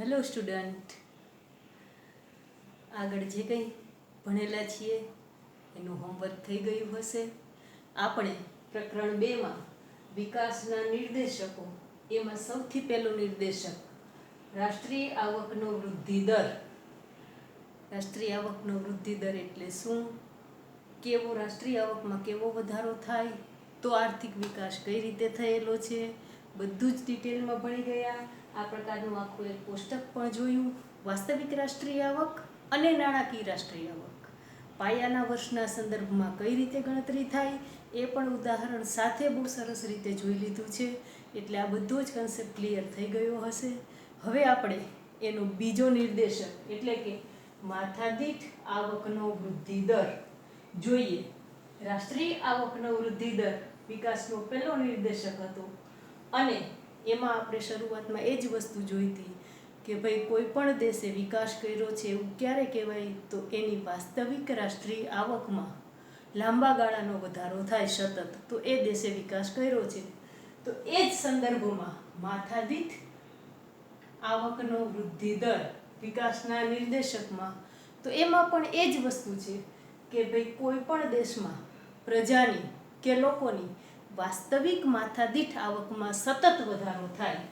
Hello student, આગળ જે કંઈ ભણેલા છીએ એનું હોમવર્ક થઈ ગયું હશે. આપણે પ્રકરણ 2માં વિકાસના નિર્દેશકો એમાં સૌથી પહેલો નિર્દેશક રાષ્ટ્રીય આવકનો વૃદ્ધિ દર. રાષ્ટ્રીય આવકનો વૃદ્ધિ દર એટલે શું, કેવો રાષ્ટ્રીય આવકમાં કેવો વધારો થાય, તો આર્થિક વિકાસ કઈ રીતે થયેલો છે, બધું જ ડિટેલમાં ભણી ગયા. આ પ્રકારનું આખું એક કોષ્ટક પણ જોયું. વાસ્તવિક રાષ્ટ્રીય આવક અને નાણાકીય રાષ્ટ્રીય આવક પાયાના વર્ષના સંદર્ભમાં કઈ રીતે ગણતરી થાય એ પણ ઉદાહરણ સાથે બહુ સરસ રીતે જોઈ લીધું છે. એટલે આ બધો જ કન્સેપ્ટ ક્લિયર થઈ ગયો હશે. હવે આપણે એનો બીજો નિર્દેશક એટલે કે માથાદીઠ આવકનો વૃદ્ધિ દર જોઈએ. રાષ્ટ્રીય આવકનો વૃદ્ધિ દર વિકાસનો પહેલો નિર્દેશક હતો અને એમાં આપણે શરૂઆતમાં એ જ વસ્તુ જોઈ હતી કે ભાઈ કોઈ પણ દેશે વિકાસ કર્યો છે એવું ક્યારે કહેવાય, તો એની વાસ્તવિક રાષ્ટ્રીય આવકમાં લાંબા ગાળાનો વધારો થાય સતત, તો એ દેશે વિકાસ કર્યો છે. તો એ જ સંદર્ભમાં માથાદીઠ આવકનો વૃદ્ધિ દર વિકાસના નિર્દેશકમાં, તો એમાં પણ એ જ વસ્તુ છે કે ભાઈ કોઈ પણ દેશમાં પ્રજાની કે લોકોની વાસ્તવિક માથાદીઠ આવકમાં સતત વધારો થાય.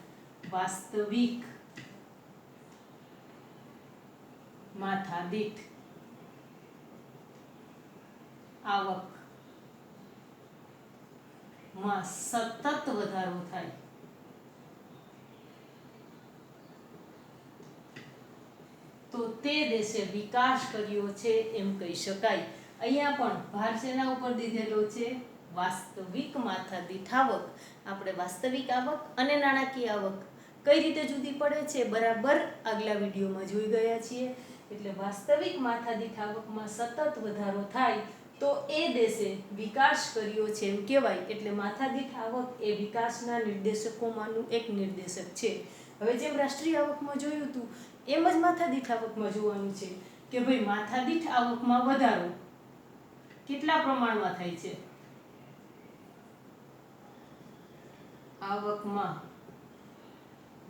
વાસ્તવિક માથાદીઠ આવકમાં સતત વધારો થાય તો તે દેશે વિકાસ કર્યો છે એમ કહી શકાય. અહીંયા પણ ભાર શેના ઉપર દીધેલો છે? વાસ્તવિક માથાદીઠ આવક. આપણે વાસ્તવિક આવક અને નાણાકીય આવક કઈ રીતે જુદી પડે છે બરાબર આગલા વિડીયોમાં જોઈ ગયા છીએ. એટલે વાસ્તવિક માથાદીઠ આવકમાં સતત વધારો થાય તો એ દેશે વિકાસ કર્યો છે એમ કહેવાય. એટલે માથાદીઠ આવક એ વિકાસના નિર્દેશકોમાંનું એક નિર્દેશક છે. હવે જેમ રાષ્ટ્રીય આવકમાં જોયું હતું એમ જ માથાદીઠ આવકમાં જોવાનું છે કે ભાઈ માથાદીઠ આવકમાં વધારો કેટલા પ્રમાણમાં થાય છે. આવકમાં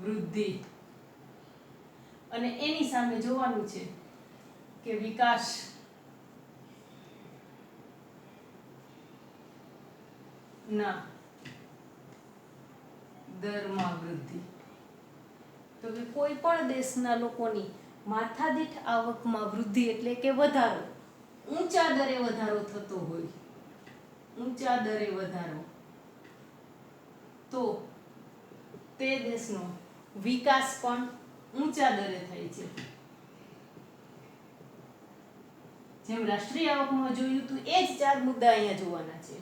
વૃદ્ધિ અને એની સામે જોવાનું છે કે વિકાસ ના દરમાં વૃદ્ધિ. તો કે કોઈ પણ દેશના લોકોની માથાદીઠ આવકમાં વૃદ્ધિ એટલે કે વધારો, ઊંચા દરે વધારો થતો હોય, ઊંચા દરે વધારો, તો તે દેશનો વિકાસ પણ ઊંચા દરે થાય છે. જેમ રાષ્ટ્રીય આવકમાં જોયું હતું એ જ 4 મુદ્દા અહીંયા જોવાના છે.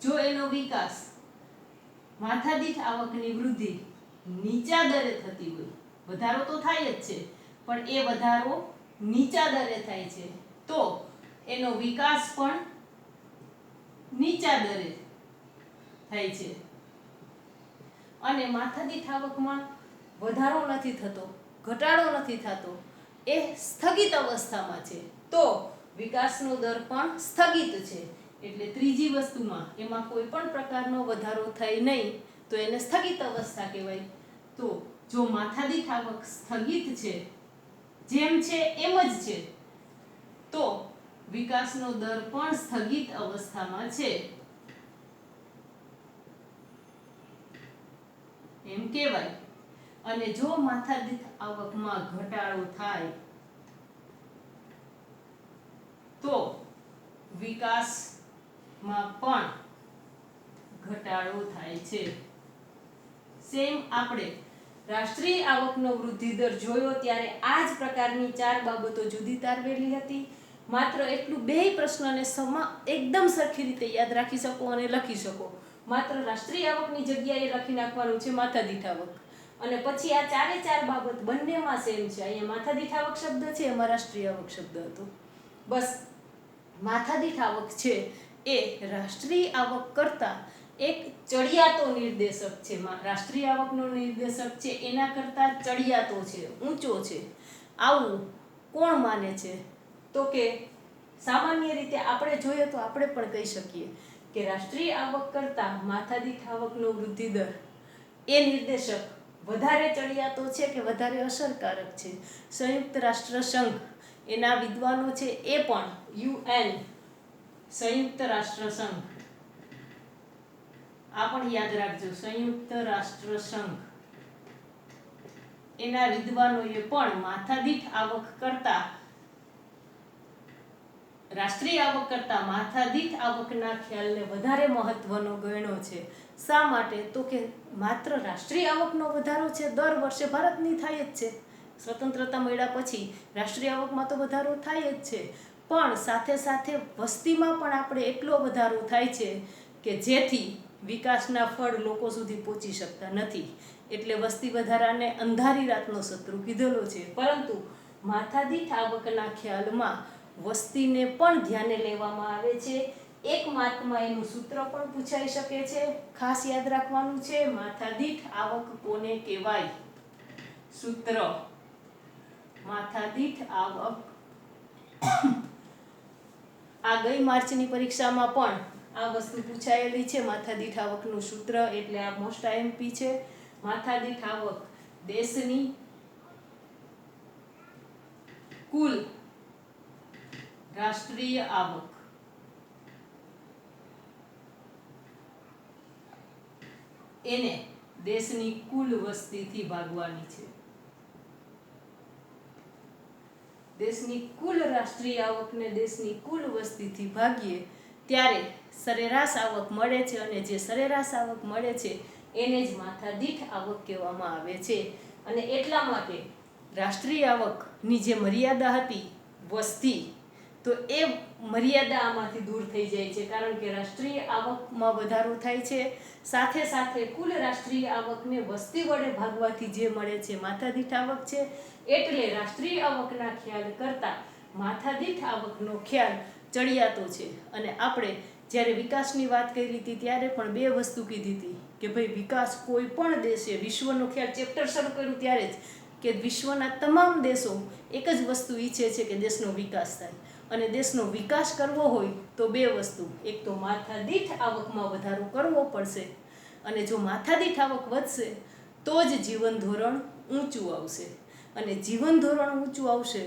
જો એનો વિકાસ માથાદીઠ આવકની વૃદ્ધિ નીચા દરે થતી હોય, વધારો તો થાય જ છે પણ એ વધારો નીચા દરે થાય છે, તો એનો વિકાસ પણ નીચા દરે થાય છે. અને માથાદીઠ આવકમાં વધારો નથી થતો, ઘટાડો નથી થતો, એ સ્થગિત અવસ્થામાં છે, તો વિકાસનો દર પણ સ્થગિત છે. એટલે ત્રીજી વસ્તુમાં એમાં કોઈ પણ પ્રકારનો વધારો થાય નહીં તો એને સ્થગિત અવસ્થા કહેવાય. તો જો માથાદીઠ આવક સ્થગિત છે, જેમ છે એમ જ છે, તો વિકાસનો દર પણ સ્થગિત અવસ્થામાં છે એમ કહેવાય. અને જો માથાદીઠ આવકમાં ઘટાડો થાય તો વિકાસમાં પણ ઘટાડો થાય છે. સેમ આપણે રાષ્ટ્રીય આવકનો વૃદ્ધિ દર જોયો ત્યારે આ જ પ્રકારની 4 બાબતો જુદી તારવેલી હતી. માત્ર એટલું બેય પ્રશ્નને એકદમ સરખી રીતે યાદ રાખી શકો અને લખી શકો. માત્ર રાષ્ટ્રીય આવકની જગ્યાએ લખી નાખવાનું છે માથાદીઠ આવક, અને પછી આ 4 બાબત બંનેમાં સેમ છે. અહીંયા માથાદીઠ આવક શબ્દ છે, એમાં રાષ્ટ્રીય આવક શબ્દ હતો. બસ માથાદીઠ આવક છે એ રાષ્ટ્રીય આવક કરતાં એક ચડિયાતો નિર્દેશક છે. રાષ્ટ્રીય આવકનો નિર્દેશક છે એના કરતાં ચડિયાતો છે, ઊંચો છે. આવું કોણ માને છે? તો કે સામાન્ય રીતે આપણે જોઈએ તો આપણે પણ કહી શકીએ કે રાષ્ટ્રીય આવક કરતાં માથાદીઠ આવકનો વૃદ્ધિ દર એ નિર્દેશક વધારે ચડિયાતો છે કે વધારે અસરકારક છે? સંયુક્ત રાષ્ટ્ર સંઘ એના વિદ્વાનો છે એ પણ UN, સંયુક્ત રાષ્ટ્ર સંઘ, આ પણ યાદ રાખજો, સંયુક્ત રાષ્ટ્ર સંઘ એના વિદ્વાનોએ પણ માથાદીઠ આવક કરતા, રાષ્ટ્રીય આવક કરતા માથાદીઠ આવકના ખ્યાલને વધારે મહત્વનો ગણ્યો છે. શા માટે? તો કે માત્ર રાષ્ટ્રીય આવકનો વધારો છે દર વર્ષે ભારતની થાય જ છે. સ્વતંત્રતા મળ્યા પછી રાષ્ટ્રીય આવકમાં તો વધારો થાય જ છે, પણ સાથે સાથે વસ્તીમાં પણ આપણે એટલો વધારો થાય છે કે જેથી વિકાસના ફળ લોકો સુધી પહોંચી શકતા નથી. એટલે વસ્તી વધારાને અંધારી રાતનો શત્રુ કીધેલો છે. પરંતુ માથાદીઠ આવકના ખ્યાલમાં વસ્તીને પણ ધ્યાને લેવામાં આવે છે. એક માર્કમાં એનું સૂત્ર પણ પૂછાઈ શકે છે. ખાસ યાદ રાખવાનું છે, માથાદીઠ આવક કોને કહેવાય? સૂત્ર માથાદીઠ આવક. આ ગઈ માર્ચની પરીક્ષામાં પણ આ વસ્તુ પૂછાયેલી છે. માથાદીઠ આવકનું સૂત્ર એટલે આ મોસ્ટ આઈએમપી છે. માથાદીઠ આવક દેશની કુલ રાષ્ટ્રીય આવક એને દેશની કુલ વસ્તીથી ભાગવાની છે. દેશની કુલ રાષ્ટ્રીય આવકને દેશની કુલ વસ્તીથી ભાગીએ ત્યારે સરેરાશ આવક મળે છે, અને જે સરેરાશ આવક મળે છે એને જ માથાદીઠ આવક કહેવામાં આવે છે. અને એટલા માટે રાષ્ટ્રીય આવકની જે મર્યાદા હતી વસ્તી, તો એ મર્યાદા આમાંથી દૂર થઈ જાય છે, કારણ કે રાષ્ટ્રીય આવકમાં વધારો થાય છે, સાથે સાથે કુલ રાષ્ટ્રીય આવકને વસ્તી વડે ભાગવાથી જે મળે છે માથાદીઠ આવક છે. એટલે રાષ્ટ્રીય આવકના ખ્યાલ કરતાં માથાદીઠ આવકનો ખ્યાલ ચડિયાતો છે. અને આપણે જ્યારે વિકાસની વાત કરી હતી ત્યારે પણ બે વસ્તુ કીધી હતી કે ભાઈ વિકાસ કોઈ પણ દેશે, વિશ્વનો ખ્યાલ ચેપ્ટર શરૂ કર્યું ત્યારે જ કે વિશ્વના તમામ દેશો એક જ વસ્તુ ઈચ્છે છે કે દેશનો વિકાસ થાય. અને દેશનો વિકાસ કરવો હોય તો બે વસ્તુ, એક તો માથાદીઠ આવકમાં વધારો કરવો પડશે, અને જો માથાદીઠ આવક વધશે તો જ જીવન ધોરણ ઊંચું આવશે. અને જીવન ધોરણ ઊંચું આવશે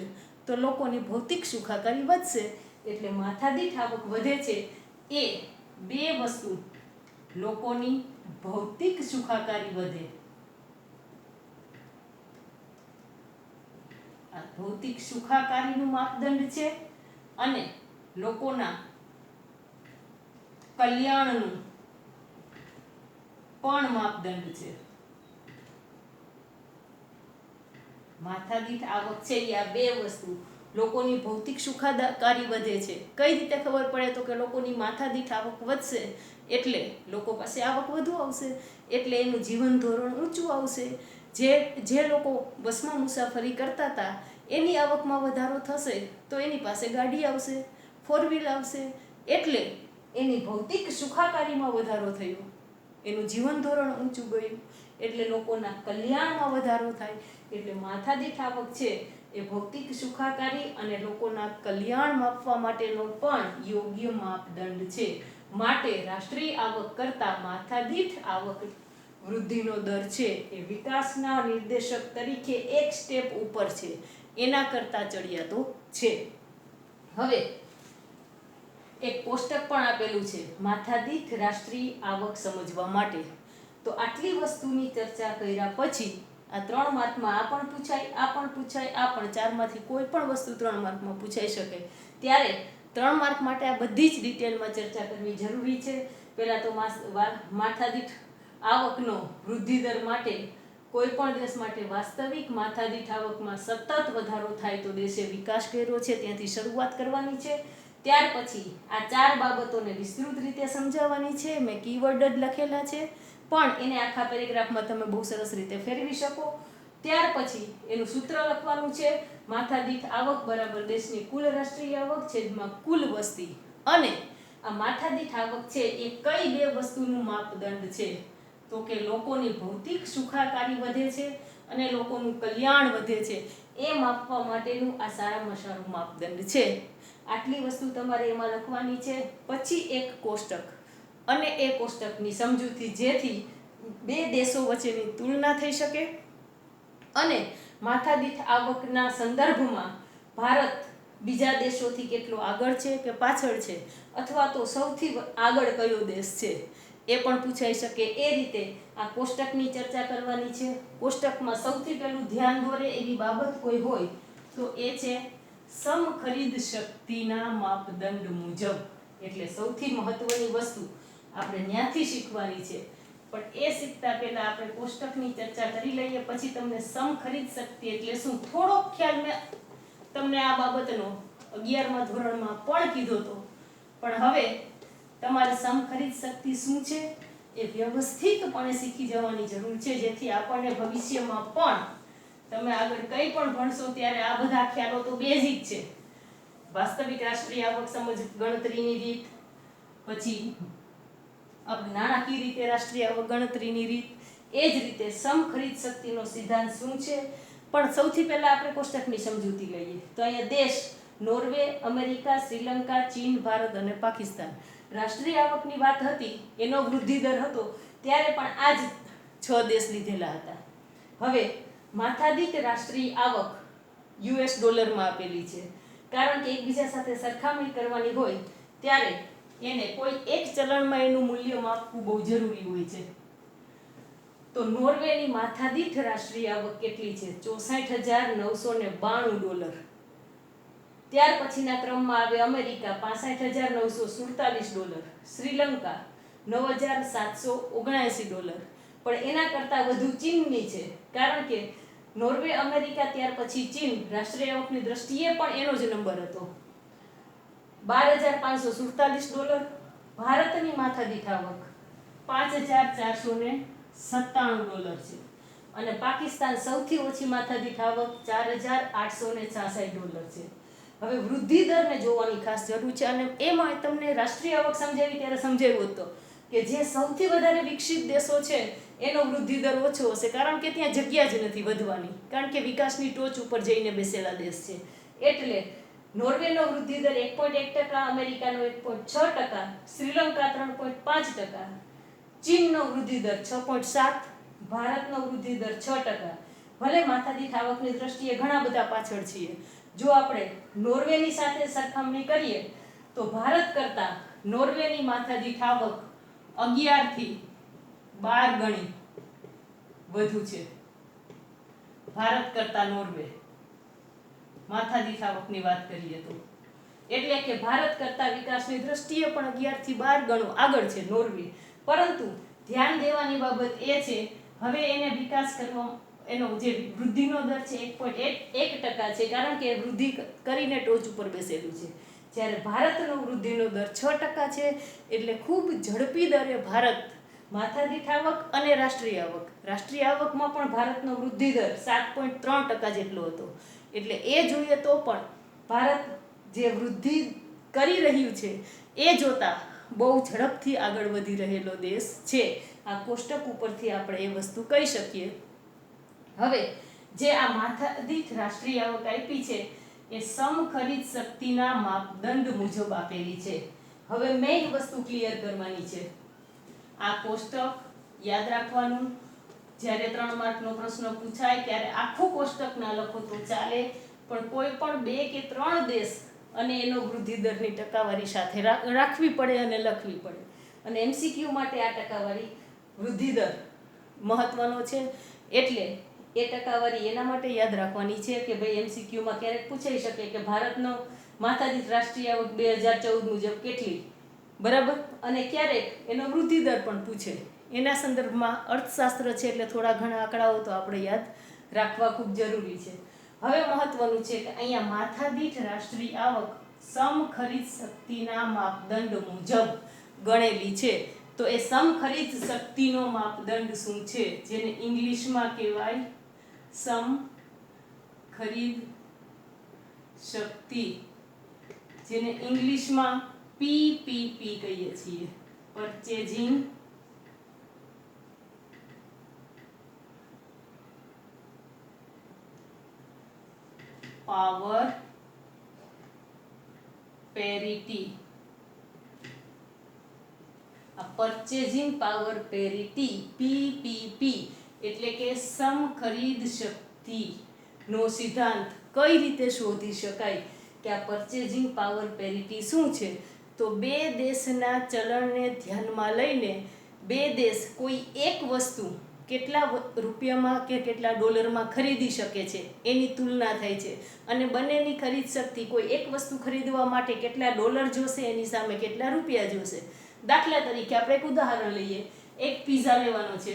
તો લોકોની ભૌતિક સુખાકારી વધશે. એટલે માથાદીઠ આવક વધે છે એ બે વસ્તુ, લોકોની ભૌતિક સુખાકારી વધે, આ ભૌતિક સુખાકારીનું માપદંડ છે, અને લોકોના કલ્યાણનું પણ માપદંડ છે. માથાદીઠ આવક છે એ આ બે વસ્તુ, લોકોની ભૌતિક સુખાકારી વધે છે. કઈ રીતે ખબર પડે? તો કે લોકોની માથાદીઠ આવક વધશે એટલે લોકો પાસે આવક વધુ આવશે, એટલે એનું જીવન ધોરણ ઊંચું આવશે. જે લોકો બસમાં મુસાફરી કરતા હતા એની આવકમાં વધારો થશે તો એની પાસે ગાડી આવશે, 4 વ્હીલ આવશે, એટલે એની ભૌતિક સુખાકારીમાં વધારો થયો, એનું જીવન ધોરણ ઊંચું ગયું, એટલે લોકોના કલ્યાણમાં વધારો થાય. એટલે માથાદીઠ આવક છે એ ભૌતિક સુખાકારી અને લોકોના કલ્યાણ માપવા માટેનો પણ યોગ્ય માપદંડ છે. માટે રાષ્ટ્રીય આવક કરતાં માથાદીઠ આવક વૃદ્ધિનો દર છે એ વિકાસના નિર્દેશક તરીકે એક સ્ટેપ ઉપર છે, એના કરતાં ચડિયાતો છે. હવે એક કોષ્ટક પણ આપેલું છે માથાદીઠ રાષ્ટ્રીય આવક સમજવા માટે. તો આટલી વસ્તુની ચર્ચા કર્યા પછી આ 3 માર્કમાં આ પણ પૂછાય, આ પણ પૂછાય, આ પણ, 4 માંથી કોઈ પણ વસ્તુ 3 માર્કમાં પૂછાઈ શકે. ત્યારે 3 માર્ક માટે આ બધી જ ડિટેલમાં ચર્ચા કરવી જરૂરી છે. પહેલાં તો માથાદીઠ આવકનો વૃદ્ધિ દર માટે કોઈ પણ દેશ માટે વાસ્તવિક માથાદીઠ આવકમાં સતત વધારો થાય તો દેશે વિકાસ કર્યો છે, ત્યાંથી શરૂઆત કરવાની છે. ત્યાર પછી આ 4 બાબતોને વિસ્તૃત રીતે સમજાવવાની છે. મેં કીવર્ડ જ લખેલા છે, પણ એને આખા પેરેગ્રાફમાં તમે બહુ સરસ રીતે ફેરવી શકો. ત્યાર પછી એનું સૂત્ર લખવાનું છે, માથાદીઠ આવક બરાબર દેશની કુલ રાષ્ટ્રીય આવક છેદમાં કુલ વસ્તી. અને આ માથાદીઠ આવક છે એ કઈ બે વસ્તુનું માપદંડ છે? તો કે લોકોની ભૌતિક સુખાકારી વધે છે અને લોકોનું કલ્યાણ વધે છે, એ માપવા માટેનું આ સારામાં સારું માપદંડ છે. આટલી વસ્તુ તમારે એમાં લખવાની છે. પછી એક કોષ્ટક અને એ કોષ્ટકની સમજૂતી, જેથી બે દેશો વચ્ચેની તુલના થઈ શકે અને માથાદીઠ આવકના સંદર્ભમાં ભારત બીજા દેશોથી કેટલો આગળ છે કે પાછળ છે, અથવા તો સૌથી આગળ કયો દેશ છે એ પણ પૂછાઈ શકે. એ રીતે આ કોષ્ટકની ચર્ચા કરવાની છે. કોષ્ટકમાં સૌથી પહેલું ધ્યાન દોરે એવી બાબત કોઈ હોય તો એ છે સમખરીદ શક્તિના માપદંડ મુજબ. એટલે સૌથી મહત્વની વસ્તુ આપણે ત્યાંથી શીખવાની છે. પણ એ શીખતા પહેલા આપણે કોષ્ટકની ચર્ચા કરી લઈએ, પછી તમને સમખરીદ શક્તિ એટલે શું થોડો ખ્યાલ મેં તમને આ બાબતનો 11મા ધોરણમાં પણ કીધો હતો. પણ હવે તમારે સમખરીદ શક્તિ શું છે એ વ્યવસ્થિતપણે શીખી જવાની જરૂર છે, જેથી આપણને ભવિષ્યમાં પણ તમે આગળ કંઈ પણ ભણશો ત્યારે આ બધા ખ્યાલો તો બેઝિક છે. વાસ્તવિક રાષ્ટ્રીય આવક સમજ ગણતરીની રીત, પછી આપણે નાણાકીય રીતે રાષ્ટ્રીય આવક ગણતરીની રીત, એ જ રીતે સમખરીદ શક્તિનો સિદ્ધાંત શું છે. પણ સૌથી પહેલા આપણે કોષ્ટકની સમજૂતી લઈએ. તો અહીંયા દેશ નોર્વે, અમેરિકા, શ્રીલંકા, ચીન, ભારત અને પાકિસ્તાન. રાષ્ટ્રીય આવકની વાત હતી, એનો વૃદ્ધિ દર હતો ત્યારે પણ આ જ 6 દેશ લીધેલા હતા. હવે માથાદીઠ રાષ્ટ્રીય આવક US ડોલરમાં આપેલી છે, કારણ કે એકબીજા સાથે સરખામણી કરવાની હોય ત્યારે એને કોઈ એક ચલણમાં એનું મૂલ્ય માપવું બહુ જરૂરી હોય છે. તો નોર્વેની માથાદીઠ રાષ્ટ્રીય આવક કેટલી છે? 64,992 $. ત્યાર પછીના ક્રમમાં આવે અમેરિકા, $65,947, શ્રીલંકા $9,779. પણ એના કરતાં વધુ ચીનની છે, કારણ કે નોર્વે, અમેરિકા, ત્યાર પછી ચીન રાષ્ટ્રીય આવકની દ્રષ્ટિએ પણ એનો જ નંબર હતો, $12,547. ભારતની માથાદીઠ આવક $5,497 છે અને પાકિસ્તાન સૌથી ઓછી માથાદીઠ આવક $4,866 છે. હવે વૃદ્ધિ દરને જોવાની ખાસ જરૂર છે, અને એમાં તમને રાષ્ટ્રીય આવક સમજાવી ત્યારે સમજાવ્યું હતું કે જે સૌથી વધારે વિકસિત દેશો છે એનો વૃદ્ધિ દર ઓછો હશે, કારણ કે ત્યાં જગ્યા જ નથી વધવાની, કારણ કે વિકાસની ટોચ ઉપર જઈને બેસેલા દેશ છે. એટલે નોર્વેનો વૃદ્ધિ દર 1.1%, અમેરિકાનો 1.6%, શ્રીલંકા 3.5%, ચીનનો વૃદ્ધિ દર 6.7%, ભારતનો વૃદ્ધિ દર 6%. ભલે માથાદીઠ આવકની દ્રષ્ટિએ ઘણા બધા પાછળ છીએ. જો આપણે નોર્વેની સાથે સરખામણી કરીએ તો ભારત કરતાં નોર્વેની માથાદીઠ આવક 11 થી 12 ગણી વધુ છે. ભારત કરતાં નોર્વે માથાદીઠ આવકની વાત કરીએ તો, એટલે કે ભારત કરતાં વિકાસની દ્રષ્ટિએ પણ 11 થી 12 ગણો આગળ છે નોર્વે. પરંતુ ધ્યાન દેવાની બાબત એ છે, હવે એને વિકાસ કરવા એનો જે વૃદ્ધિનો દર છે 1.1% છે, કારણ કે વૃદ્ધિ કરીને ટોચ ઉપર બેસેલું છે. જ્યારે ભારતનો વૃદ્ધિનો દર 6% છે, એટલે ખૂબ ઝડપી દરે ભારત માથાદીઠ આવક અને રાષ્ટ્રીય આવકમાં પણ ભારતનો વૃદ્ધિ દર 7.3% જેટલો હતો. એટલે એ જોઈએ તો પણ ભારત જે વૃદ્ધિ કરી રહ્યું છે એ જોતા બહુ ઝડપથી આગળ વધી રહેલો દેશ છે. આ કોષ્ટક ઉપરથી આપણે એ વસ્તુ કહી શકીએ. હવે જે આ માથાદીઠ રાષ્ટ્રીય આવક આપી છે એ સમખરીદ શક્તિના માપદંડ મુજબ આપેલી છે. હવે મેઇન વસ્તુ ક્લિયર કરવાની છે. આ કોષ્ટક યાદ રાખવાનું. જ્યારે 3 માર્કનો પ્રશ્ન પૂછાય ત્યારે આખું કોષ્ટક ના લખો તો ચાલે, પણ કોઈ પણ 2 કે 3 દેશ અને એનો વૃદ્ધિ દરની ટકાવારી સાથે રાખવી પડે અને લખવી પડે. અને MCQ માટે આ ટકાવારી વૃદ્ધિ દર મહત્વનો છે. એટલે એ ટકાવારી એના માટે યાદ રાખવાની છે કે ભાઈ MCQમાં ક્યારેક પૂછાઈ શકે કે ભારતનો માથાદીઠ રાષ્ટ્રીય આવક 2014 મુજબ કેટલી, બરાબર, અને ક્યારેક એનો વૃદ્ધિ દર પણ પૂછે. એના સંદર્ભમાં અર્થશાસ્ત્ર છે એટલે થોડા ઘણા આંકડાઓ તો આપણે યાદ રાખવા ખૂબ જરૂરી છે. હવે મહત્વનું છે કે અહીંયા માથાદીઠ રાષ્ટ્રીય આવક સમખરીદ શક્તિના માપદંડ મુજબ ગણેલી છે. તો એ સમખરીદ શક્તિનો માપદંડ શું છે, જેને ઇંગ્લિશમાં કહેવાય સમખરીદ શક્તિ, જેને ઇંગ્લિશમાં PPP કહીએ છીએ, પરચેઝિંગ પાવર પેરિટી. આ પરચેઝિંગ પાવર પેરિટી પીપીપી એટલે કે સમખરીદ શક્તિનો સિદ્ધાંત કઈ રીતે શોધી શકાય કે આ પરચેઝિંગ પાવર પેરિટી શું છે? તો બે દેશના ચલણને ધ્યાનમાં લઈને બે દેશ કોઈ એક વસ્તુ કેટલા રૂપિયામાં કે કેટલા ડોલરમાં ખરીદી શકે છે એની તુલના થાય છે અને બંનેની ખરીદ શક્તિ કોઈ એક વસ્તુ ખરીદવા માટે કેટલા ડોલર જોશે એની સામે કેટલા રૂપિયા જોશે. દાખલા તરીકે આપણે એક ઉદાહરણ લઈએ. એક પીઝા લેવાનો છે.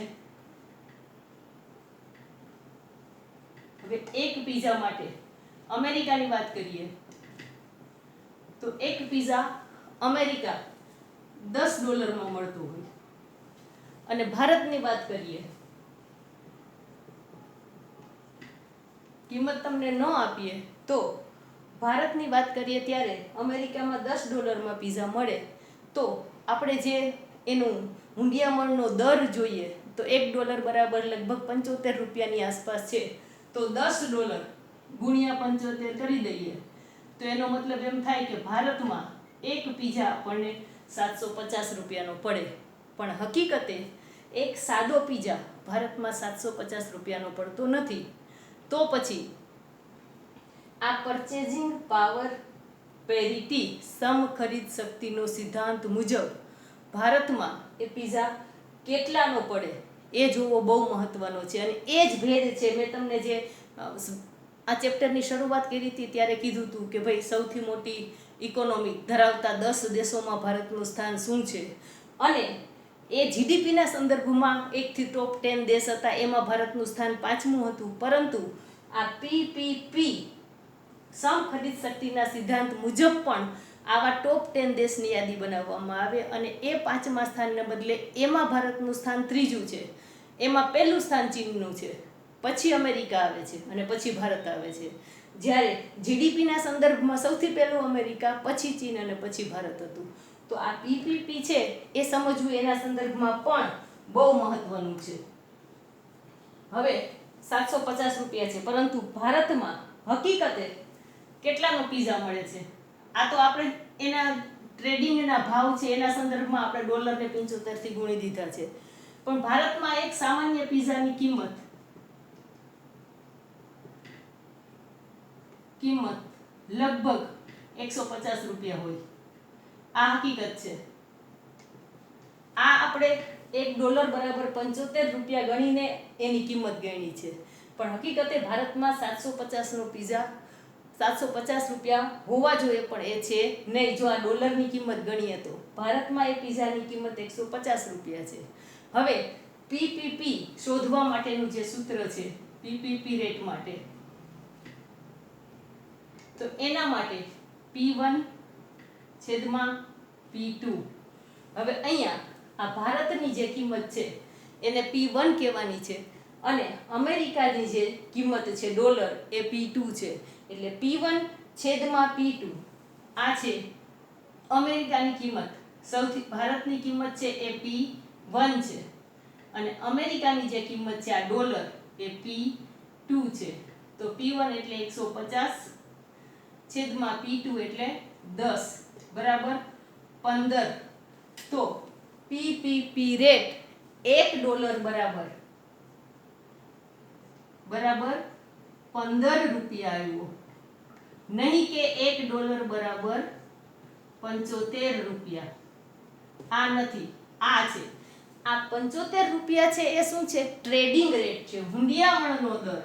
હવે એક પીઝા માટે અમેરિકાની વાત કરીએ તો એક પીઝા અમેરિકા $10 મળતો હોય અને ભારતની વાત કરીએ, કિંમત તમને ન આપીએ તો ભારતની વાત કરીએ ત્યારે અમેરિકામાં $10 પીઝા મળે તો આપણે જે એનું મૂંડિયામણનો દર જોઈએ તો $1 બરાબર લગભગ 75 રૂપિયાની આસપાસ છે. તો $10 ગુણ્યા 75 કરી દઈએ તો એનો મતલબ એમ થાય કે ભારતમાં એક પીઝા આપણને 750 રૂપિયાનો પડે. પણ હકીકતે એક સાદો પીઝા ભારતમાં 750 રૂપિયાનો પડતો નથી. તો પછી આ પરચેઝિંગ પાવર પેરિટી સમખરીદ શક્તિનો સિદ્ધાંત મુજબ ભારતમાં એ પીઝા કેટલાનો પડે એ જોવો બહુ મહત્વનો છે. અને એ જ ભેદ છે. મેં તમને જે આ ચેપ્ટરની શરૂઆત કરી હતી ત્યારે કીધું હતું કે ભાઈ સૌથી મોટી ઇકોનોમી ધરાવતા 10 દેશોમાં ભારતનું સ્થાન શું છે અને એ જીડીપીના સંદર્ભમાં 1 થી ટોપ 10 દેશ હતા એમાં ભારતનું સ્થાન 5મું હતું. પરંતુ આ પીપીપી સમખરીદ શક્તિના સિદ્ધાંત મુજબ પણ આવા ટોપ 10 દેશની યાદી બનાવવામાં આવે અને એ 5મા સ્થાનને બદલે એમાં ભારતનું સ્થાન 3જું છે. એમાં પહેલું સ્થાન ચીનનું છે, પછી અમેરિકા આવે છે અને પછી ભારત આવે છે. જ્યારે જીડીપીના સંદર્ભમાં સૌથી પહેલું અમેરિકા, પછી ચીન અને પછી ભારત હતું. તો આ પીપીપી છે એ સમજવું એના સંદર્ભમાં પણ બહુ મહત્વનું છે. હવે 750 રૂપિયા છે પરંતુ ભારતમાં હકીકતે કેટલાનો પીઝા મળે છે? આ તો આપણે એના ટ્રેડિંગના ભાવ છે એના સંદર્ભમાં આપણે $ને 75 થી ગુણી દીધા છે. પણ ભારતમાં એક સામાન્ય પીઝાની કિંમત લગભગ 150 રૂપિયા હોય. આ હકીકત છે. આ આપણે $1 બરાબર 75 રૂપિયા ગણીને એની કિંમત ગણી છે. પણ હકીકતે ભારતમાં 750 નો પીઝા 750 રૂપિયા હોવા જોઈએ પણ એ છે નહીં. જો આ ડોલરની કિંમત ગણીએ તો ભારતમાં એ પીઝાની કિંમત 150 રૂપિયા છે. હવે પીપીપી શોધવા માટેનું જે સૂત્ર છે પીપીપી રેટ માટે, તો એના માટે P1/P2. હવે અહીંયા આ ભારતની જે કિંમત છે એને P1 કહેવાની છે અને અમેરિકાની જે કિંમત છે ડોલર એ P2 છે. એટલે P1/P2 આ છે અમેરિકાની કિંમત. સૌથી ભારતની કિંમત છે એ P1 છે અને અમેરિકાની જે કિંમત છે આ ડોલર એ P2 છે. તો P1 એટલે 150/P2 એટલે 10 બરાબર 15. તો પીપીપી રેટ $1 બરાબર 15 રૂપિયા આવ્યો, નહીં કે $1 બરાબર 75 રૂપિયા. આ નથી, આ છે. આ 75 રૂપિયા છે એ શું છે? ટ્રેડિંગ રેટ છે, હુંડિયામણનો દર.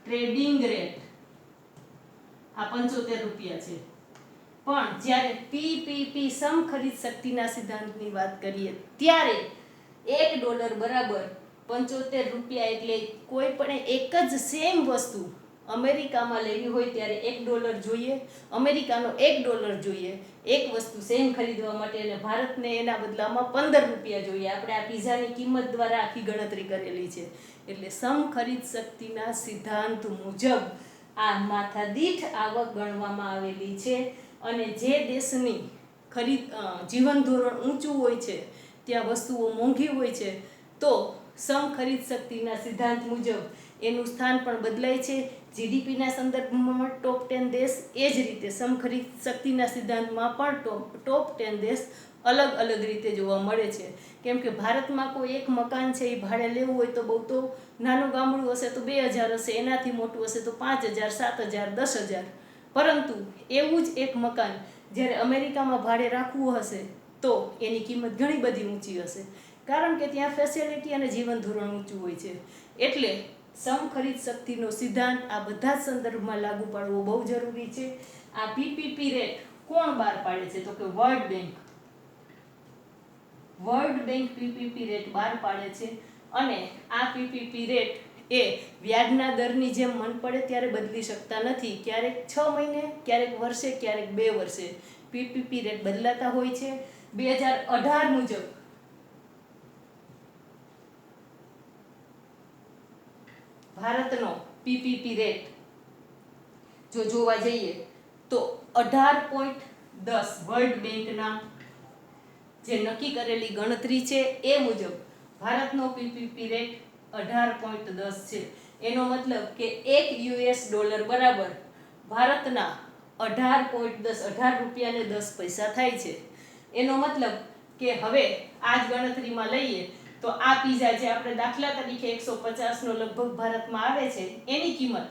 ટ્રેડિંગ રેટ આ 75 રૂપિયા છે. પણ જ્યારે પીપીપી સમખરીદ શક્તિના સિદ્ધાંતની વાત કરીએ ત્યારે $1 બરાબર 75 રૂપિયા. એટલે કોઈ પણ એક જ સેમ વસ્તુ અમેરિકામાં લેવી હોય ત્યારે $1 જોઈએ, અમેરિકાનો $1 જોઈએ એક વસ્તુ સેમ ખરીદવા માટે, અને ભારતને એના બદલામાં 15 રૂપિયા જોઈએ. આપણે આ પીઝાની કિંમત દ્વારા આખી ગણતરી કરેલી છે. એટલે સમખરીદ શક્તિના સિદ્ધાંત મુજબ આ માથાદીઠ આવક ગણવામાં આવેલી છે અને જે દેશની જીવન ધોરણ ઊંચું હોય છે ત્યાં વસ્તુઓ મોંઘી હોય છે તો સમખરીદ શક્તિના સિદ્ધાંત મુજબ એનું સ્થાન પણ બદલાય છે. જીડીપીના સંદર્ભમાં ટોપ 10 દેશ, એ જ રીતે સમખરીદ શક્તિના સિદ્ધાંતમાં પણ ટોપ 10 દેશ અલગ અલગ રીતે જોવા મળે છે. કેમ કે ભારતમાં કોઈ એક મકાન છે એ ભાડે લેવું હોય તો બહુ તો નાનું ગામડું હશે તો 2000 હશે, એનાથી મોટું હશે તો 5000, 7000, 10000. પરંતુ એવું જ એક મકાન જ્યારે અમેરિકામાં ભાડે રાખવું હશે તો એની કિંમત ઘણી બધી ઊંચી હશે, કારણ કે ત્યાં ફેસિલિટી અને જીવન ધોરણ ઊંચું હોય છે. એટલે સમખરીદ શક્તિનો સિદ્ધાંત આ બધા જ સંદર્ભમાં લાગુ પાડવો બહુ જરૂરી છે. આ પીપીપી રેટ કોણ બહાર પાડે છે? તો કે world bank. World bank PPP rate બહાર પાડે છે અને આ પીપીપી રેટ એ વ્યાજના દરની જેમ મન પડે ત્યારે બદલી શકતા નથી. ક્યારેક 6 મહિને, ક્યારેક વર્ષે, ક્યારેક 2 વર્ષે પીપીપી રેટ બદલાતા હોય છે. 2018 મુજબ ભારતનો પીપીપી રેટ જો જોવા જઈએ તો 18.10 વર્લ્ડ બેંકના જે નક્કી કરેલી ગણતરી છે એ મુજબ ભારતનો પીપીપી રેટ 18.10 છે. એનો મતલબ કે $1 બરાબર ભારતના 18.10 રૂપિયાને 10 પૈસા થાય છે. એનો મતલબ કે હવે આ જ ગણતરીમાં લઈએ તો આ પીઝા જે આપણે દાખલા તરીકે 150નો લગભગ ભારતમાં આવે છે એની કિંમત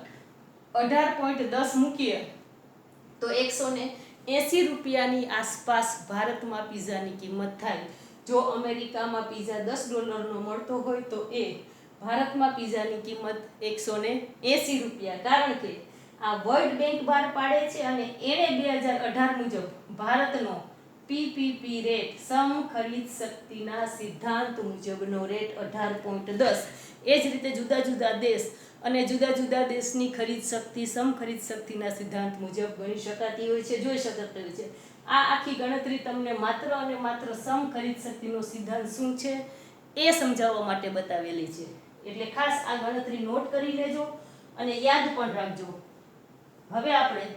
18.10 મૂકીએ તો 180 રૂપિયાની આસપાસ ભારતમાં પીઝાની કિંમત થાય. જો અમેરિકામાં પીઝા $10નો મળતો હોય તો એ ભારતમાં પીઝાની કિંમત 180 રૂપિયા. કારણ કે આ વર્લ્ડ બેંક બહાર પાડે છે અને એણે 2018 મુજબ ભારતનો પીપીપી રેટ સમખરીદ શક્તિના સિદ્ધાંત મુજબનો રેટ 18.10. એ જ રીતે જુદા જુદા દેશ અને જુદા જુદા દેશની ખરીદ શક્તિ સમખરીદ શક્તિના સિદ્ધાંત મુજબ ગણી શકાતી હોય છે, જોઈ શકાતી હોય છે. આ આખી ગણતરી તમને માત્ર અને માત્ર સમખરીદ શક્તિનો સિદ્ધાંત શું છે એ સમજાવવા માટે બતાવેલી છે. એટલે ખાસ આ ગણતરી નોટ કરી લેજો અને યાદ પણ રાખજો. હવે આપણે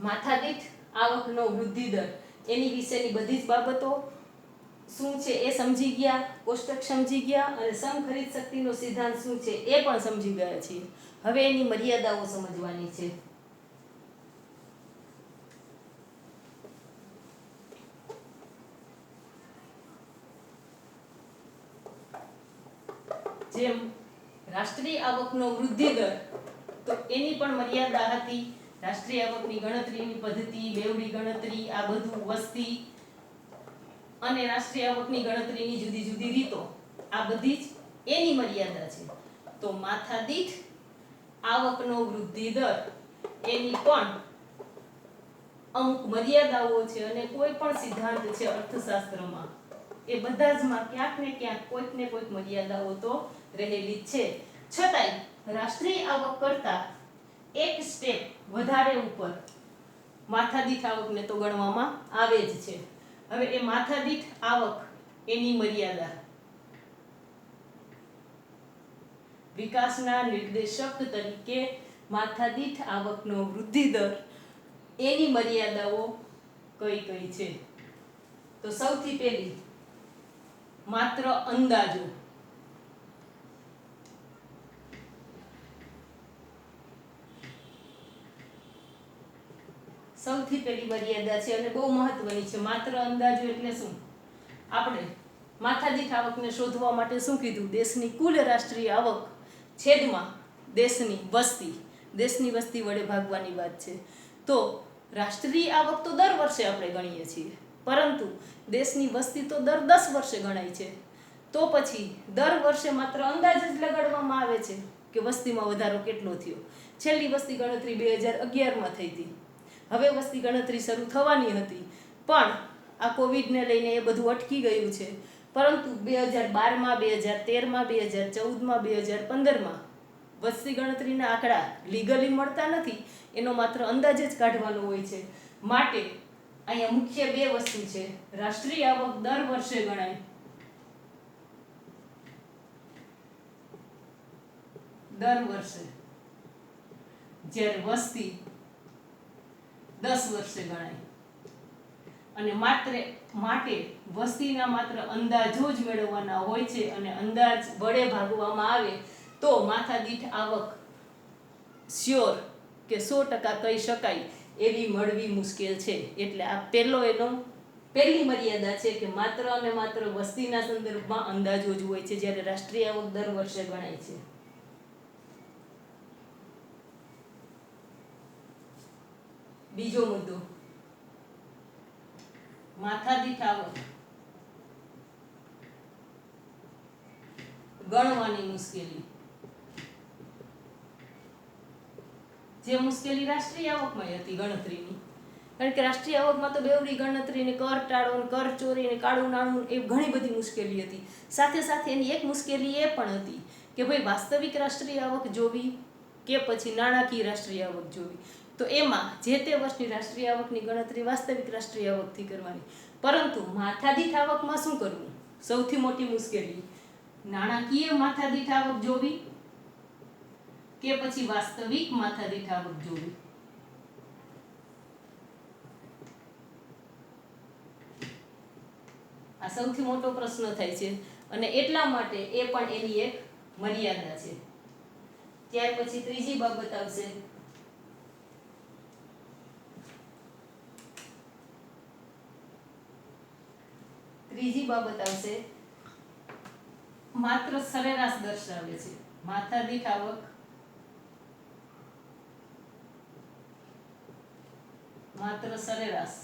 માથાદીઠ આવકનો વૃદ્ધિ દર એની વિશેની બધી જ બાબતો શું છે એ સમજી ગયા, કોષ્ટક સમજી ગયા અને સમખરીદ શક્તિનો સિદ્ધાંત શું છે એ પણ સમજી ગયા છીએ. હવે એની મર્યાદાઓ સમજવાની છે. જેમ રાષ્ટ્રીય આવકનો વૃદ્ધિ દર તો એની પણ મર્યાદા હતી. રાષ્ટ્રીય આવકની ગણતરીની પદ્ધતિ, બેવડી ગણતરી, આ બધું વસ્તી અને રાષ્ટ્રીય આવકની ગણતરીની જુદી જુદી રીતો, આ બધી જ એની મર્યાદા છે. તો માથાદીઠ આવકનો વૃદ્ધિ દર એની પણ અમુક મર્યાદાઓ છે અને કોઈ પણ સિદ્ધાંત છે અર્થશાસ્ત્રમાં એ બધા જ માં ક્યાંક ને ક્યાંક કોઈક ને કોઈક મર્યાદાઓ તો રહેલી જ છે. છતાંય રાષ્ટ્રીય આવક કરતા એક સ્ટેપ વધારે ઉપર માથાદીઠ આવકને તો ગણવામાં આવે જ છે. હવે એ માથાદીઠ આવક એની મર્યાદા વિકાસના નિર્દેશક તરીકે માથાદીઠ આવકનો વૃદ્ધિ દર એની મર્યાદાઓ કઈ કઈ છે? તો સૌથી પહેલી માત્ર અંદાજો. સૌથી પહેલી મર્યાદા છે અને બહુ મહત્વની છે. માત્ર અંદાજો એટલે શું? આપણે માથાદીઠ આવકને શોધવા માટે શું કીધું? દેશની કુલ રાષ્ટ્રીય આવક છેદમાં દેશની વસ્તી વડે ભાગવાની વાત છે. તો રાષ્ટ્રીય આવક તો દર વર્ષે આપણે ગણીએ છીએ, પરંતુ દેશની વસ્તી તો દર 10 વર્ષે ગણાય છે. તો પછી દર વર્ષે માત્ર અંદાજ જ લગાડવામાં આવે છે કે વસ્તીમાં વધારો કેટલો થયો. છેલ્લી વસ્તી ગણતરી 2011માં થઈ હતી. હવે વસ્તી ગણતરી શરૂ થવાની હતી, પણ આ કોવિડને લઈને એ બધું અટકી ગયું છે. પરંતુ 2012માં, 2013માં, 2014માં, 2015માં વસ્તી ગણતરીના આંકડા લીગલી મળતા નથી, એનો માત્ર અંદાજ જ કાઢવાનો હોય છે. માટે અહીંયા મુખ્ય બે વસ્તુ છે. રાષ્ટ્રીય આવક દર વર્ષે ગણાય, દર વર્ષે, જ્યારે વસ્તી 10 વર્ષે ગણાય. અને માટે વસ્તીના માત્ર અંદાજો જ મેળવવાના હોય છે અને અંદાજ વડે ભાગવામાં આવે તો માથાદીઠ આવક શ્યોર કે 100% કહી શકાય એવી મળવી મુશ્કેલ છે. એટલે આ પહેલો એનો પહેલી મર્યાદા છે કે માત્ર અને માત્ર વસ્તીના સંદર્ભમાં અંદાજો જ હોય છે, જ્યારે રાષ્ટ્રીય આવક દર વર્ષે ગણાય છે. બીજો મુદ્દો, માથાદીઠ આવક ગણવાની મુશ્કેલી. જે મુશ્કેલી રાષ્ટ્રીય આવકમાં હતી ગણતરીની, કારણ કે રાષ્ટ્રીય આવકમાં તો બેવડી ગણતરી ને કર ટાળો ને કર ચોરી ને કાળું નાણું એ ઘણી બધી મુશ્કેલી હતી. સાથે સાથે એની એક મુશ્કેલી એ પણ હતી કે ભાઈ વાસ્તવિક રાષ્ટ્રીય આવક જોવી કે પછી નાણાકીય રાષ્ટ્રીય આવક જોવી, તો એમાં જે તે વર્ષની રાષ્ટ્રીય આવકની ગણતરી વાસ્તવિક રાષ્ટ્રીય આવકથી કરવાની. પરંતુ માથાદીઠ આવકમાં શું કરવું? સૌથી મોટી મુશ્કેલી નાણાકીય માથાદીઠ આવક જોવી કે પછી વાસ્તવિક માથાદીઠ આવક જોવી. આ સૌથી મોટો પ્રશ્ન થાય છે અને એટલા માટે એ પણ એની એક મર્યાદા છે. ત્યાર પછી ત્રીજી બાબત આવશે માત્ર સરેરાશ દર્શાવે છે. માથાદીઠ આવક માત્ર સરેરાશ.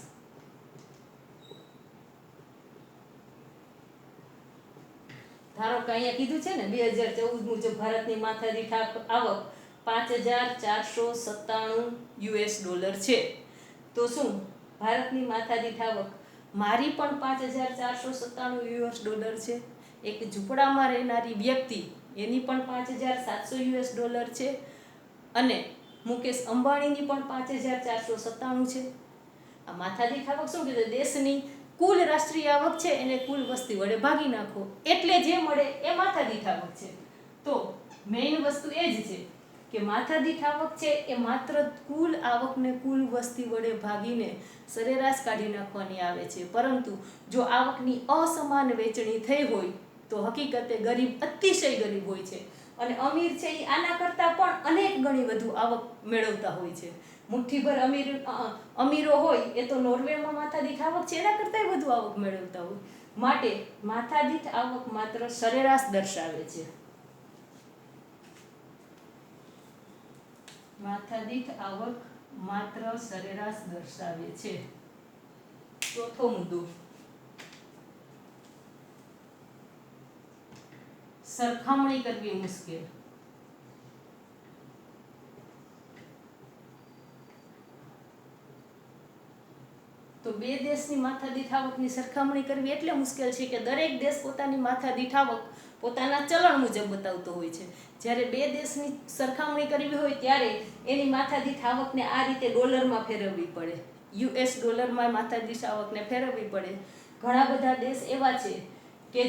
ધારો કે અહીંયા કીધું છે ને 2014 મુજબ ભારતની માથાદીઠ આવક $5,497 છે. તો શું ભારતની માથાદીઠ આવક મારી પણ $5,497 છે? એક ઝૂંપડામાં રહેનારી વ્યક્તિ એની પણ $5,700 છે અને મુકેશ અંબાણીની પણ 5,497 છે. આ માથાદીઠ આવક શું કીધું? દેશની કુલ રાષ્ટ્રીય આવક છે એને કુલ વસ્તી વડે ભાગી નાખો એટલે જે મળે એ માથાદીઠ આવક છે. તો મેઇન વસ્તુ એ જ છે કે માથાદીઠ આવક છે એ માત્ર કુલ આવકને કુલ વસ્તી વડે ભાગીને સરેરાશ કાઢી નાખવાની આવે છે. પરંતુ જો આવકની અસમાન વહેંચણી થઈ હોય તો હકીકતે ગરીબ અતિશય ગરીબ હોય છે અને અમીર છે એ આના કરતાં પણ અનેક ગણી વધુ આવક મેળવતા હોય છે. મુઠ્ઠીભર અમીરો હોય એ તો નોર્વેમાં માથાદીઠ આવક છે એના કરતાં વધુ આવક મેળવતા હોય. માટે માથાદીઠ આવક માત્ર સરેરાશ દર્શાવે છે. માથાદીઠ આવક માત્ર સરેરાશ દર્શાવે છે. ચોથો મુદ્દો, સરખામણી કરવી મુશ્કેલ. તો બે દેશની માથાદીઠ આવકની સરખામણી કરવી એટલે મુશ્કેલ છે કે દરેક દેશ પોતાની માથાદીઠ આવક પોતાના ચલણ મુજબ બતાવતો હોય છે. જ્યારે બે દેશની સરખામણી કરવી હોય ત્યારે એની માથાદીઠ આવકને આ રીતે ડોલરમાં ફેરવવી પડે. US ડોલરમાં માથાદીઠ આવકને ફેરવવી પડે. ઘણા બધા દેશ એવા છે કે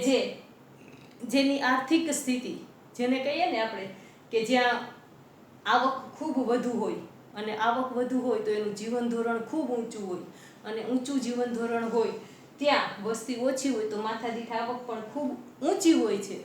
જેની આર્થિક સ્થિતિ, જેને કહીએ ને આપણે કે જ્યાં આવક ખૂબ વધુ હોય અને આવક વધુ હોય તો એનું જીવન ધોરણ ખૂબ ઊંચું હોય અને ઊંચું જીવન ધોરણ હોય ત્યાં વસ્તી ઓછી હોય તો માથાદીઠ આવક પણ ખૂબ ઊંચી હોય છે.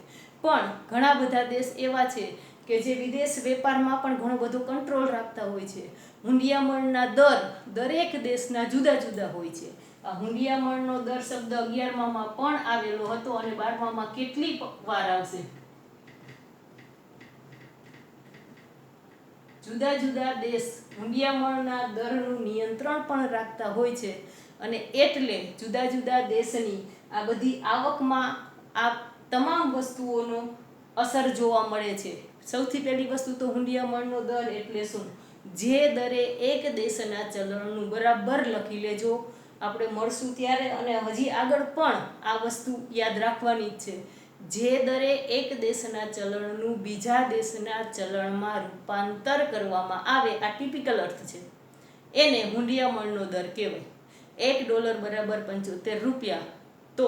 પણ ઘણા બધા દેશ એવા છે કે જે વિદેશ વેપારમાં પણ ઘણો બધો કંટ્રોલ રાખતા હોય છે. હુંડિયામણના દર દરેક દેશના જુદા જુદા હોય છે. આ હુંડિયામણનો દર શબ્દ 11માં પણ આવેલો હતો અને 12માં કેટલી વાર આવશે? જુદા જુદા દેશ હુંડિયામણના દરનું નિયંત્રણ પણ રાખતા હોય છે અને એટલે જુદા જુદા દેશની આ બધી આવકમાં આ તમામ વસ્તુઓનો અસર જોવા મળે છે. સૌથી પહેલી વસ્તુ તો હુંડિયામણનો દર એટલે શું? જે દરે એક દેશના ચલણનું બરાબર લખી લેજો. આપણે મળશું ત્યારે અને હજી આગળ પણ આ વસ્તુ યાદ રાખવાની જ છે. જે દરે એક દેશના ચલણનું બીજા દેશના ચલણમાં રૂપાંતર કરવામાં આવે, આ ટિપિકલ અર્થ છે, એને હુંડિયામણનો દર કહેવાય. $1 બરાબર 75 રૂપિયા. તો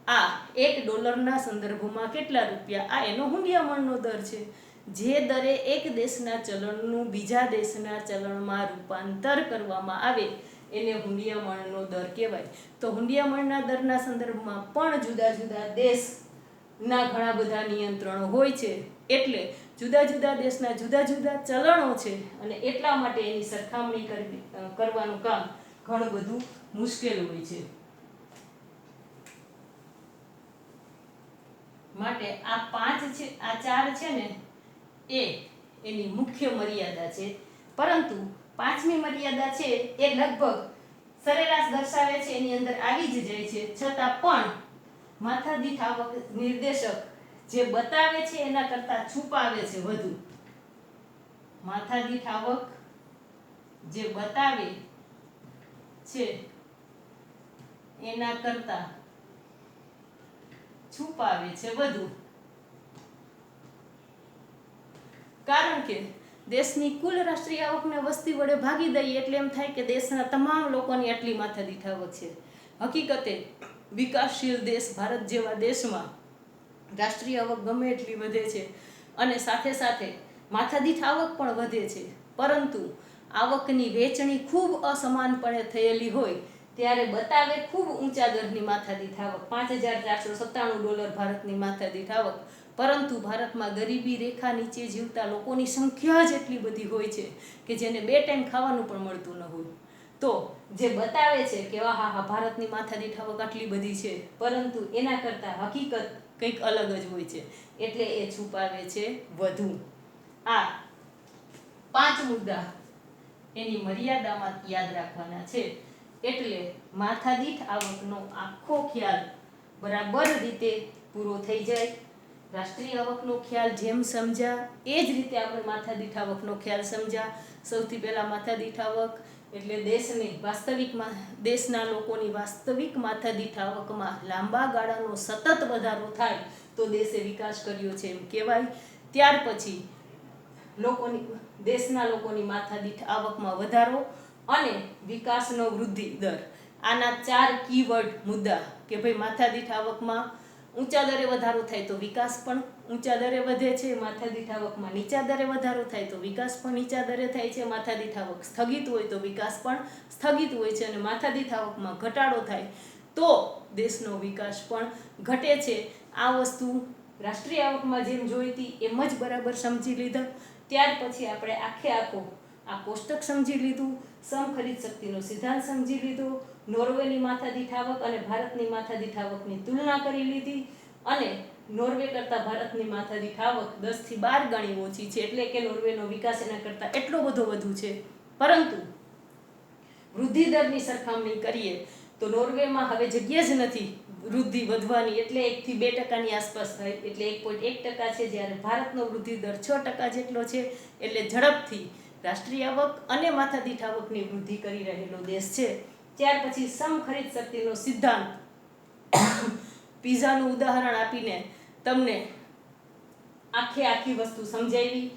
આ $1 સંદર્ભમાં કેટલા રૂપિયા? આ એનો હુંડિયામણનો દર છે. જે દરે એક દેશના ચલણનું બીજા દેશના ચલણમાં રૂપાંતર કરવામાં આવે એને હુંડિયામણનો દર કહેવાય. તો હુંડિયામણના દરના સંદર્ભમાં પણ જુદા જુદા દેશના ઘણા બધા નિયંત્રણો હોય છે. એટલે જુદા જુદા દેશના જુદા જુદા ચલણો છે અને એટલા માટે એની સરખામણી કરવાનું કામ ઘણું બધું મુશ્કેલ હોય છે. માટે આ 5 છે, આ 4 છે ને એ એની મુખ્ય મર્યાદા છે. પરંતુ 5મી મર્યાદા છે એ લગભગ સરેરાશ દર્શાવે છે, એની અંદર આવી જ જાય છે. છતાં પણ માથાદીઠ આવક નિર્દેશક જે બતાવે છે એના કરતાં છુપાવે છે વધુ. માથાદીઠ આવક જે બતાવે છે એના કરતાં છુપાવે છે વધુ. કારણ કે દેશની કુલ રાષ્ટ્રીય આવકને વસ્તી વડે ભાગી દઈએ એટલે એમ થાય કે દેશના તમામ લોકોની આટલી માથાદીઠ આવક છે. હકીકતે વિકાસશીલ દેશ ભારત જેવા દેશમાં રાષ્ટ્રીય આવક ગમે એટલી વધે છે અને સાથે સાથે માથાદીઠ આવક પણ વધે છે, પરંતુ આવકની વહેંચણી ખૂબ અસમાનપણે થયેલી હોય ત્યારે બતાવે ખૂબ ઊંચા દરની માથાદીઠ આવક, $5,497 ભારતની માથાદીઠ આવક. પરંતુ ભારતમાં ગરીબી રેખા નીચે જીવતા લોકોની સંખ્યા જ એટલી બધી હોય છે કે જેને 2 ટાઈમ ખાવાનું પણ મળતું ન હોય. તો જે બતાવે છે કે હા ભારતની માથાદીઠ આવક આટલી બધી છે, પરંતુ એના કરતાં હકીકત કંઈક અલગ જ હોય છે, એટલે એ છુપાવે છે વધુ. આ 5 મુદ્દા એની મર્યાદામાં યાદ રાખવાના છે. એટલે માથાદીઠ આવકનો આખો ખ્યાલ બરાબર રીતે પૂરો થઈ જાય. રાષ્ટ્રીય આવકનો ખ્યાલ જેમ સમજ્યા એ જ રીતે આપણે માથાદીઠ આવકનો ખ્યાલ સમજ્યા. સૌથી પહેલાં માથાદીઠ આવક એટલે દેશના લોકોની વાસ્તવિક માથાદીઠ આવકમાં લાંબા ગાળાનો સતત વધારો થાય તો દેશે વિકાસ કર્યો છે એમ કહેવાય. ત્યાર પછી દેશના લોકોની માથાદીઠ આવકમાં વધારો અને વિકાસનો વૃદ્ધિ દર. આના 4 કીવર્ડ મુદ્દા કે ભાઈ માથાદીઠ આવકમાં ઊંચા દરે વધારો થાય તો વિકાસ પણ ઊંચા દરે વધે છે, માથાદીઠ આવકમાં નીચા દરે વધારો થાય તો વિકાસ પણ નીચા દરે થાય છે, માથાદીઠ આવક સ્થગિત હોય તો વિકાસ પણ સ્થગિત હોય છે, અને માથાદીઠ આવકમાં ઘટાડો થાય તો દેશનો વિકાસ પણ ઘટે છે. આ વસ્તુ રાષ્ટ્રીય આવકમાં જેમ જોઈતી એમ જ બરાબર સમજી લીધા. ત્યાર પછી આપણે આખો આ કોષ્ટક સમજી લીધું, સમખરીદ શક્તિનો સિદ્ધાંત સમજી લીધો, નોર્વેની માથાદીઠ આવક અને ભારતની માથાદીઠ આવકની તુલના કરી લીધી, અને નોર્વે કરતાં ભારતની માથાદીઠ આવક 10 થી 12 ગણી ઓછી છે, એટલે કે નોર્વેનો વિકાસ એના કરતાં એટલો બધો વધુ છે. પરંતુ વૃદ્ધિ દરની સરખામણી કરીએ તો નોર્વેમાં હવે જગ્યા જ નથી વૃદ્ધિ વધવાની, એટલે 1 થી 2% આસપાસ થાય, એટલે 1.1% છે, જ્યારે ભારતનો વૃદ્ધિ દર 6% જેટલો છે. એટલે ઝડપથી રાષ્ટ્રીય આવક અને માથાદીઠ આવકની વૃદ્ધિ કરી રહેલો દેશ છે. ત્યાર પછી સમખરીદ શક્તિનો સિદ્ધાંત પીઝાનું ઉદાહરણ આપીને તમને આખી વસ્તુ સમજાવી.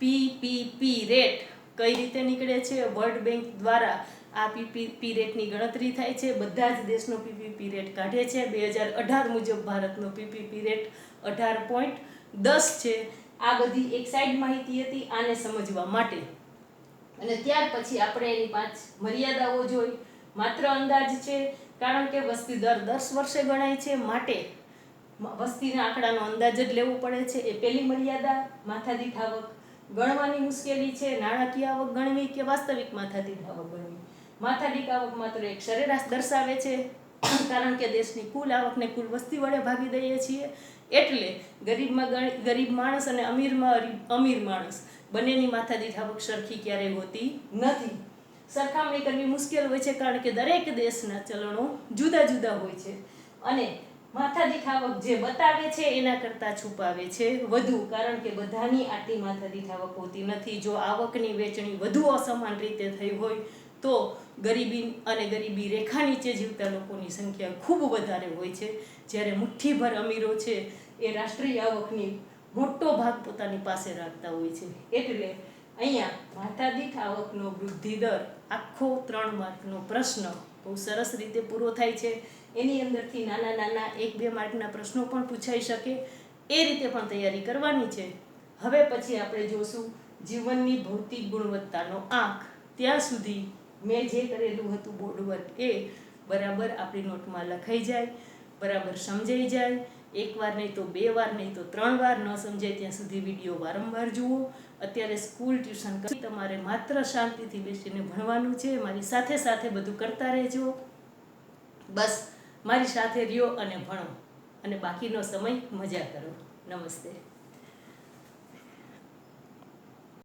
પીપીપી રેટ કઈ રીતે નીકળે છે, વર્લ્ડ બેંક દ્વારા આ પીપીપી રેટની ગણતરી થાય છે. બધા જ દેશનો પીપીપી રેટ કાઢે છે. 2018 મુજબ ભારતનો પીપીપી રેટ 18.10 છે. આ બધી એક સાઈડ માહિતી હતી આને સમજવા માટે. અને ત્યાર પછી આપણે એની 5 મર્યાદાઓ જોઈ. માત્ર અંદાજ છે, કારણ કે વસ્તી દર 10 વર્ષે ગણાય છે, માટે વસ્તીના આંકડાનો અંદાજ જ લેવો પડે છે. એ પહેલી મર્યાદા. માથાદીઠ આવક ગણવાની મુશ્કેલી છે. નાણાકીય આવક ગણવી કે વાસ્તવિક માથાદીઠ આવક ગણવી. માથાદીઠ આવક માત્ર એક સરેરાશ દર્શાવે છે, કારણ કે દેશની કુલ આવકને કુલ વસ્તી વડે ભાગી દઈએ છીએ. એટલે ગરીબ માણસ અને અમીર માણસ બંનેની માથાદીઠ આવક સરખી ક્યારેય હોતી નથી. સરખામણી કરવી મુશ્કેલ હોય છે, કારણ કે દરેક દેશના ચલણો જુદા જુદા હોય છે, અને માથાદીઠ આવક જે બતાવે છે એના કરતાં છુપાવે છે વધુ, કારણ કે બધાની આટલી માથાદીઠ આવક હોતી નથી. જો આવકની વહેંચણી વધુ અસમાન રીતે થઈ હોય તો ગરીબી રેખા નીચે જીવતા લોકોની સંખ્યા ખૂબ વધારે હોય છે, જ્યારે મુઠ્ઠીભર અમીરો છે એ રાષ્ટ્રીય આવકની મોટો ભાગ પોતાની પાસે રાખતા હોય છે. એટલે અહીંયા માથાદીઠ આવકનો વૃદ્ધિ દર આખો 3 માર્કનો પ્રશ્ન બહુ સરસ રીતે પૂરો થાય છે. એની અંદરથી નાના 1-2 માર્કના પ્રશ્નો પણ પૂછાઈ શકે, એ રીતે પણ તૈયારી કરવાની છે. હવે પછી આપણે જોશું જીવનની ભૌતિક ગુણવત્તાનો આંક. ત્યાં સુધી મેં જે કરેલું હતું બોર્ડ વર્ક એ બરાબર આપણી નોટમાં લખાઈ જાય, બરાબર સમજાઈ જાય. 1 વાર નહીં તો 2 વાર નહીં તો 3 વાર, ન સમજાય ત્યાં સુધી વિડીયો વારંવાર જુઓ. અત્યારે સ્કૂલ ટ્યુશન કરી તમારે માત્ર શાંતિથી બેસીને ભણવાનું છે. મારી સાથે બધું કરતા રહેજો. બસ મારી સાથે રહ્યો અને ભણો. અને બાકીનો સમય મજા કરો. નમસ્તે.